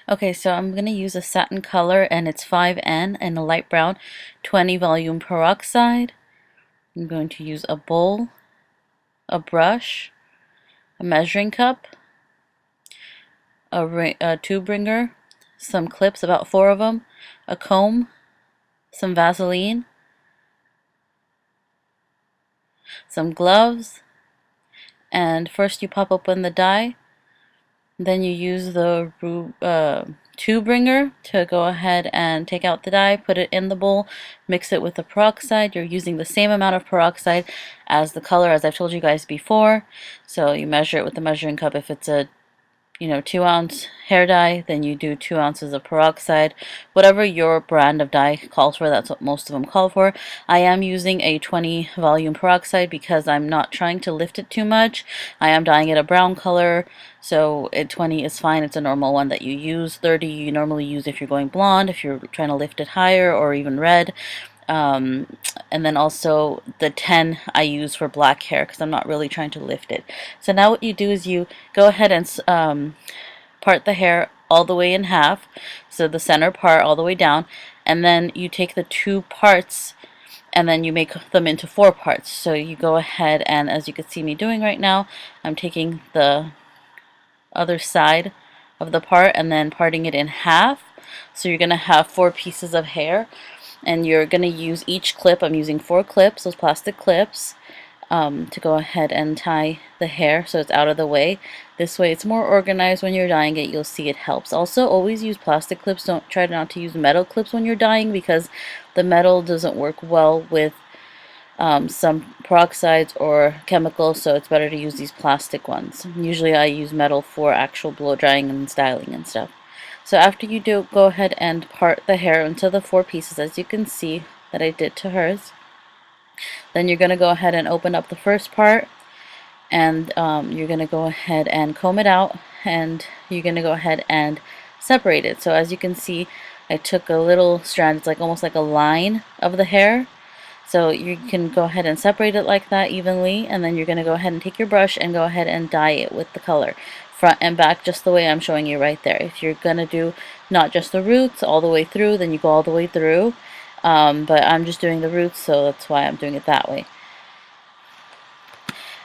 Okay, so I'm going to use a satin color, and it's 5N and a light brown, 20 volume peroxide. I'm going to use a bowl, a brush, a measuring cup, a tube wringer, some clips, about 4 of them, a comb, some Vaseline, some gloves, and first you pop open the dye. Then you use the tube wringer to go ahead and take out the dye, put it in the bowl, mix it with the peroxide. You're using the same amount of peroxide as the color, as I've told you guys before. So you measure it with the measuring cup. If it's a 2-ounce hair dye, then you do 2 ounces of peroxide. Whatever your brand of dye calls for, that's what most of them call for. I am using a 20 volume peroxide because I'm not trying to lift it too much. I am dyeing it a brown color, so 20 is fine. It's a normal one that you use. 30 you normally use if you're going blonde, if you're trying to lift it higher, or even red. And then also the 10 I use for black hair because I'm not really trying to lift it. So now what you do is you go ahead and part the hair all the way in half, so the center part all the way down, and then you take the 2 parts and then you make them into 4 parts. So you go ahead and, as you can see me doing right now, I'm taking the other side of the part and then parting it in half. So you're going to have 4 pieces of hair. And you're going to use each clip. I'm using 4 clips, those plastic clips, to go ahead and tie the hair so it's out of the way. This way it's more organized when you're dyeing it. You'll see it helps. Also, always use plastic clips. Don't try not to use metal clips when you're dyeing, because the metal doesn't work well with some peroxides or chemicals, so it's better to use these plastic ones. Usually I use metal for actual blow drying and styling and stuff. So after you do, go ahead and part the hair into the 4 pieces, as you can see that I did to hers. Then you're going to go ahead and open up the first part, and you're going to go ahead and comb it out, and you're going to go ahead and separate it. So as you can see, I took a little strand, it's like almost like a line of the hair. So you can go ahead and separate it like that evenly, and then you're going to go ahead and take your brush and go ahead and dye it with the color, front and back, just the way I'm showing you right there. If you're going to do not just the roots all the way through, then you go all the way through, but I'm just doing the roots, so that's why I'm doing it that way.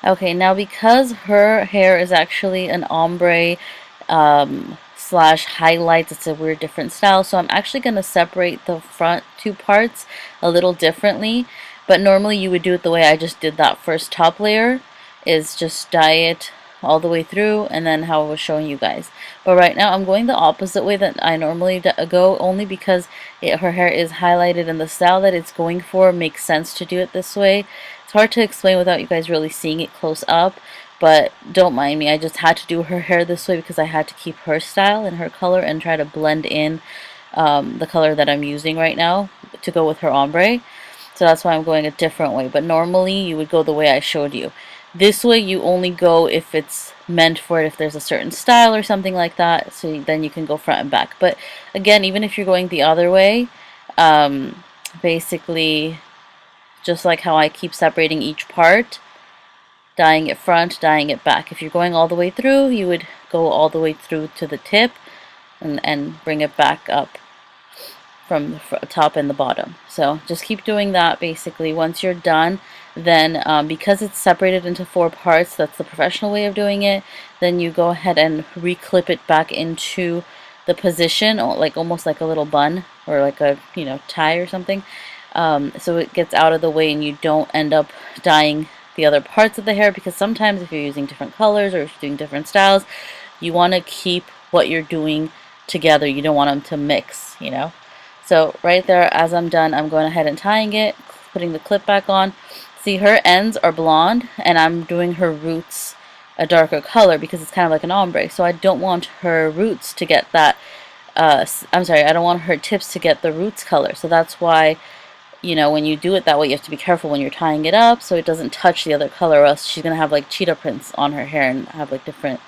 Okay, now because her hair is actually an ombre slash highlights, it's a weird different style, so I'm actually going to separate the front 2 parts a little differently. But normally you would do it the way I just did that first top layer, is just dye it all the way through, and then how I was showing you guys. But right now I'm going the opposite way that I normally go, only because her hair is highlighted and the style that it's going for makes sense to do it this way. It's hard to explain without you guys really seeing it close up, but don't mind me. I just had to do her hair this way because I had to keep her style and her color and try to blend in the color that I'm using right now to go with her ombre. So that's why I'm going a different way. But normally you would go the way I showed you. This way you only go if it's meant for it, if there's a certain style or something like that, so then you can go front and back. But again, even if you're going the other way, basically just like how I keep separating each part, dyeing it front, dyeing it back. If you're going all the way through, you would go all the way through to the tip and bring it back up from the top and the bottom. So just keep doing that. Basically, once you're done, then because it's separated into 4 parts, that's the professional way of doing it, then you go ahead and reclip it back into the position, like almost like a little bun or like a tie or something, so it gets out of the way and you don't end up dyeing the other parts of the hair, because sometimes if you're using different colors or if you're doing different styles, you want to keep what you're doing together. You don't want them to mix, So right there, as I'm done, I'm going ahead and tying it, putting the clip back on. See, her ends are blonde, and I'm doing her roots a darker color because it's kind of like an ombre. So I don't want her roots to get that, I'm sorry, I don't want her tips to get the roots color. So that's why, when you do it that way, you have to be careful when you're tying it up so it doesn't touch the other color, or else she's going to have like cheetah prints on her hair and have like different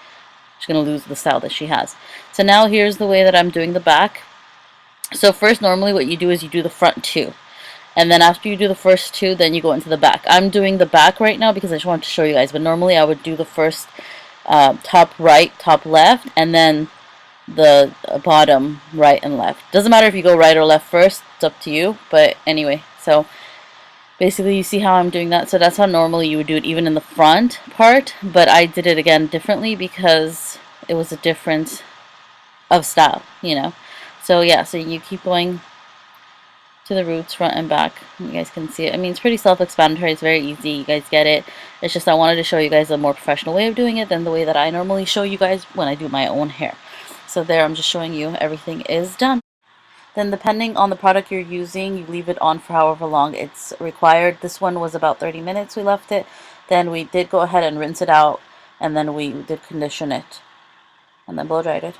she's going to lose the style that she has. So now here's the way that I'm doing the back. So first, normally what you do is you do the front two. And then after you do the first two, then you go into the back. I'm doing the back right now because I just wanted to show you guys. But normally I would do the first top right, top left, and then the bottom right and left. Doesn't matter if you go right or left first. It's up to you. But anyway, so basically you see how I'm doing that. So that's how normally you would do it even in the front part. But I did it again differently because it was a difference of style, you know. So yeah, so you keep going to the roots, front and back. You guys can see it. I mean, it's pretty self-explanatory. It's very easy. You guys get it. It's just I wanted to show you guys a more professional way of doing it than the way that I normally show you guys when I do my own hair. So there, I'm just showing you everything is done. Then depending on the product you're using, you leave it on for however long it's required. This one was about 30 minutes we left it. Then we did go ahead and rinse it out, and then we did condition it, and then blow dried it.